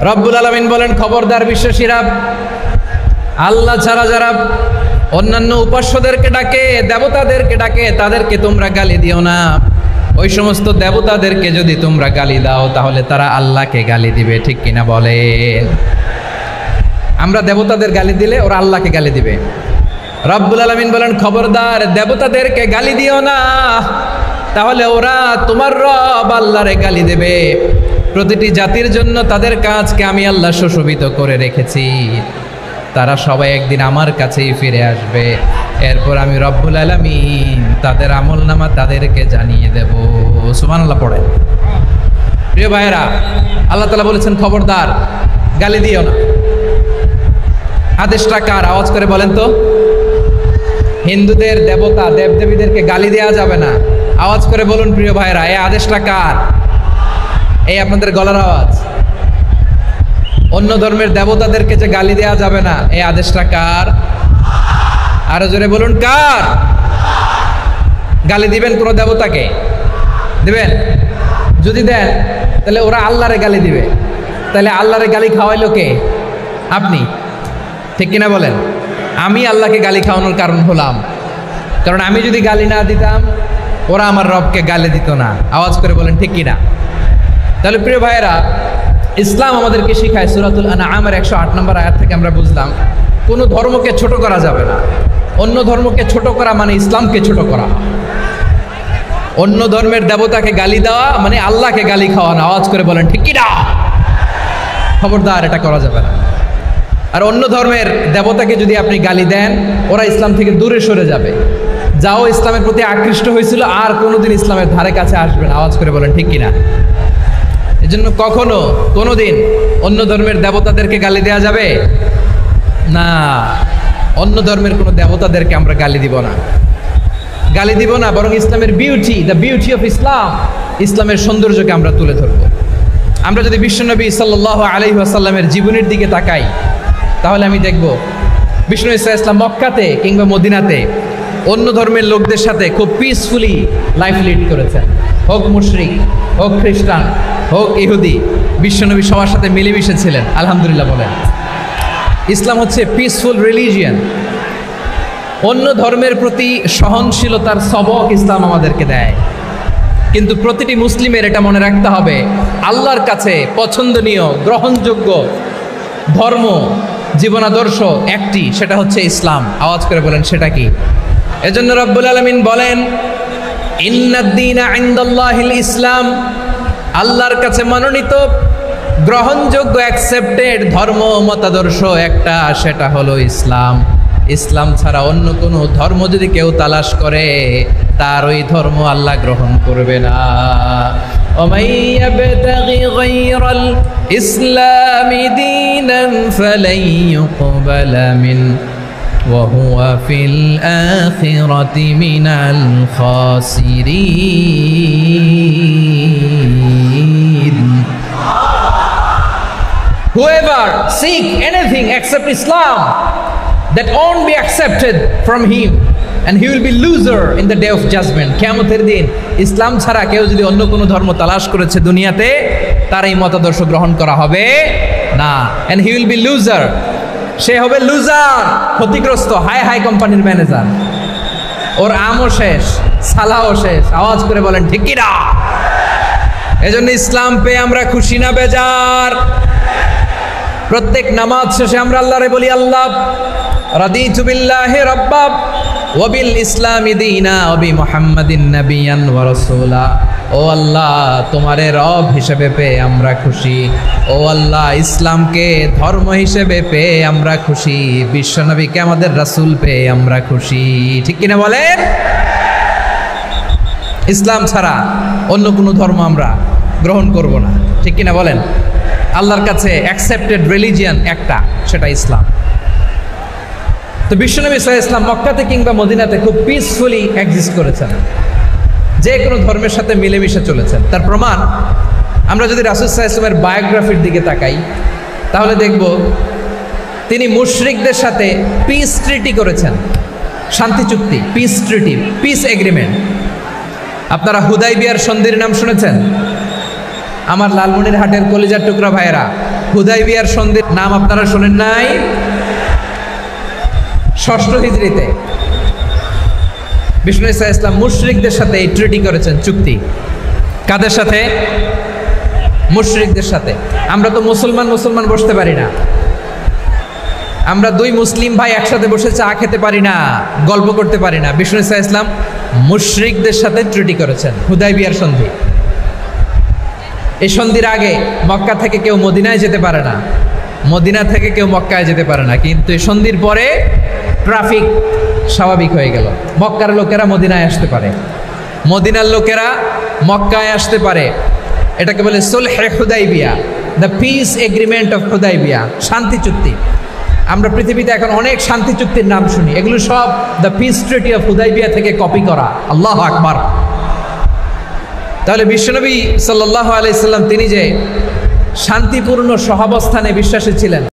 রব্বুল আলামিন বলেন, খবরদার বিশ্বাসীরা, আল্লাহ ছাড়া যারা অন্যান্য উপাস্যদেরকে ডাকে, দেবতাদেরকে ডাকে, তাদেরকে তোমরা গালি দিও না। ওই সমস্ত দেবতাদেরকে যদি তোমরা গালি দাও তাহলে তারা আল্লাহকে গালি দিবে, ঠিক কিনা বলে? আমরা দেবতাদের গালি দিলে ওরা আল্লাহকে গালি দিবে। রব্বুল আলামিন বলেন, খবরদার দেবতাদেরকে গালি দিও না, তাহলে ওরা তোমার রব আল্লাহরে গালি দেবে। প্রতিটি জাতির জন্য তাদের কাজকে আমি আল্লাহ সুশোভিত করে রেখেছি, তারা সবাই একদিন আমার কাছেই ফিরে আসবে। এরপর আমি রব্বুল আলামিন তাদের আমলনামা তাদেরকে জানিয়ে দেব। সুবহানাল্লাহ পড়ে। প্রিয় ভাইয়েরা, আল্লাহ তাআলা বলেছেন খবরদার গালি দিও না। আদেশটা কার? আওয়াজ করে বলেন তো। হিন্দুদের দেবতা দেবদেবীদেরকে গালি দেওয়া যাবে না। আওয়াজ করে বলুন প্রিয় ভাইয়েরা, এই আদেশটা কার? এই আপনাদের গলার আওয়াজ। অন্য ধর্মের দেবতাদেরকে যে গালি দেওয়া যাবে না, এই আদেশটা কার? আরো জোরে বলুন, কার? গালি দিবেন কোন দেবতাকে? দিবেন? যদি দেন তাহলে ওরা আল্লাহরে গালি দিবে। তাহলে আল্লাহরে গালি খাওয়াইলো কে? আপনি, ঠিক কিনা বলেন? আমি আল্লাহকে গালি খাওয়ানোর কারণ হলাম, কারণ আমি যদি গালি না দিতাম ওরা আমার রবকে গালি দিত না। আওয়াজ করে বলেন ঠিক কিনা? তাহলে প্রিয় ভাইয়েরা, ইসলাম আমাদেরকে শিখায়, সূরাতুল আনআমের 108 নম্বর আয়াত থেকে আমরা বুঝলাম কোনো ধর্মকে ছোট করা যাবে না। অন্য ধর্মকে ছোট করা মানে ইসলামকে ছোট করা। অন্য ধর্মের দেবতাকে গালি দেওয়া মানে আল্লাহকে গালি খাওয়ানো। আওয়াজ করে বলেন ঠিক কিনা? খবরদার, এটা করা যাবে না। আর অন্য ধর্মের দেবতাকে যদি আপনি গালি দেন, ওরা ইসলাম থেকে দূরে সরে যাবে। যাও ইসলামের প্রতি আকৃষ্ট হয়েছিল আর কোনোদিন ইসলামের ধারে কাছে আসবে না। আওয়াজ করে বলেন ঠিক কিনা? এজন্য কখনো কোনোদিন অন্য ধর্মের দেবতাদেরকে গালি দেওয়া যাবে না। অন্য ধর্মের কোনো দেবতাদেরকে আমরা গালি দিব না, গালি দিব না, বরং ইসলামের beauty, the beauty of Islam, ইসলামের সৌন্দর্যকে আমরা তুলে ধরব। আমরা যদি বিশ্বনবী সাল্লাল্লাহু আলাইহি ওয়াসাল্লামের জীবনের দিকে তাকাই তাহলে আমি দেখব বিষ্ণু ইসলাম মক্কাতে কিংবা মদিনাতে অন্য ধর্মের লোকদের সাথে খুব পিসফুলি লাইফ লিড করেছেন। হোক মুশরিক, হোক খ্রিস্টান, হোক ইহুদি, বিশ্বনবী সবার সাথে মিলেমিশে ছিলেন। আলহামদুলিল্লাহ বলেন। ইসলাম হচ্ছে পিসফুল রিলিজিয়ান। অন্য ধর্মের প্রতি সহনশীলতার সবক ইসলাম আমাদেরকে দেয়। কিন্তু প্রতিটি মুসলিমের এটা মনে রাখতে হবে, আল্লাহর কাছে পছন্দনীয় গ্রহণযোগ্য ধর্ম জীবনাদর্শ একটি, সেটা হচ্ছে ইসলাম। আওয়াজ করে বলেন সেটা কি? এজন্য রব্বুল আলামিন বলেন, ইন্নাদ-দীনা ইনদাল্লাহিল ইসলাম, আল্লাহর কাছে মনোনীত গ্রহণযোগ্য অ্যাকসেপ্টেড ধর্ম মতাদর্শ একটা, সেটা হলো ইসলাম। ইসলাম ছাড়া অন্য কোনো ধর্ম যদি কেউ তালাশ করে তার ওই ধর্ম আল্লাহ গ্রহণ করবে না। ومن يبتغي غير الإسلام دينا فلن يقبل منه وهو في الآخرة من الخاسرين. Whoever seek anything except Islam, that won't be accepted from him, and he will be loser in the day of judgment. কিয়ামতের দিন ইসলাম ছাড়া কেউ যদি অন্য কোনো ধর্ম তালাশ করেছে দুনিয়াতে, তার এই মতাদর্শ গ্রহণ করা হবে না। and he will be loser, সে হবে লুজার, ক্ষতিগ্রস্ত। হাই হাই কোম্পানির ম্যানেজার, ওর আমও শেষ, সালাও শেষ। আওয়াজ করে বলেন ঠিক কি না? এজন্য ইসলাম পেয়ে আমরা খুশি না বেজার? প্রত্যেক নামাজ শেষে আমরা আল্লাহরে বলি, আল্লাহ রাদিতু বিল্লাহি রাব্বা ওয়া বিল ইসলামি দীনা ওয়া বি মুহাম্মাদিন নাবিয়ান ওয়া রাসূলা। ও আল্লাহ, তোমারে রব হিসেবে পেয়ে আমরা খুশি। ও আল্লাহ, ইসলামকে ধর্ম হিসেবে পেয়ে আমরা খুশি। বিশ্বনবীকে আমাদের রাসূল পেয়ে আমরা খুশি। ঠিক কিনা বলেন? ইসলাম ছাড়া অন্য কোনো ধর্ম আমরা গ্রহণ করব না। ঠিক কিনা বলেন? আল্লাহর কাছে অ্যাকসেপ্টেড রিলিজিয়ান একটা, সেটা ইসলাম। তো বিশ্বনবী সাল্লাল্লাহু আলাইহি ওয়াসাল্লাম মক্কাতে কিংবা মদিনাতে খুব পিসফুলি এক্সিস্ট করেছেন, যে কোনো ধর্মের সাথে মিলেমিশে চলেছেন। তার প্রমাণ আমরা যদি রাসূল সাল্লাল্লাহু আলাইহি ওয়াসাল্লামের বায়োগ্রাফির দিকে তাকাই তাহলে দেখব তিনি মুশরিকদের সাথে পিস ট্রিটি করেছেন, শান্তি চুক্তি, পিস ট্রিটি, পিস এগ্রিমেন্ট। আপনারা হুদাইবিয়ার সন্ধির নাম শুনেছেন? আমার লালমনিরহাটের কলিজার টুকরা ভাইয়েরা, হুদাইবিয়ার সন্ধির নাম আপনারা শোনেন নাই? 6ষ্ঠ হিজরিতে বিষ্ণু ঈসা ইসলাম মুশরিকদের সাথে এই ট্রিটি করেছেন, চুক্তি। কাদের সাথে? মুশরিকদের সাথে। আমরা তো মুসলমান বসতে পারি না, আমরা দুই মুসলিম ভাই একসাথে বসে চা খেতে পারি না, গল্প করতে পারি না। বিষ্ণু ঈসা ইসলাম মুশরিকদের সাথে ট্রিটি করেছেন, হুদাইবিয়ার সন্ধি। এই সন্ধির আগে মক্কা থেকে কেউ মদিনায় যেতে পারে না, মদিনা থেকে কেউ মক্কায় যেতে পারে না, কিন্তু এই সন্ধির পরে ট্রাফিক স্বাভাবিক হয়ে গেল। মক্কার লোকেরা মদিনায় আসতে পারে, মদিনার লোকেরা মক্কায় আসতে পারে। এটাকে বলে সুলহে Hudaibiya, the peace agreement of Hudaibiya, শান্তি চুক্তি। আমরা পৃথিবীতে এখন অনেক শান্তি চুক্তির নাম শুনি, এগুলো সব the piece treaty of Hudaibiya থেকে কপি করা। আল্লাহু আকবার। তাহলে বিশ্বনবী সাল্লাল্লাহু আলাইহি সাল্লাম তিনি যে শান্তিপূর্ণ সহাবস্থানে বিশ্বাসী ছিলেন,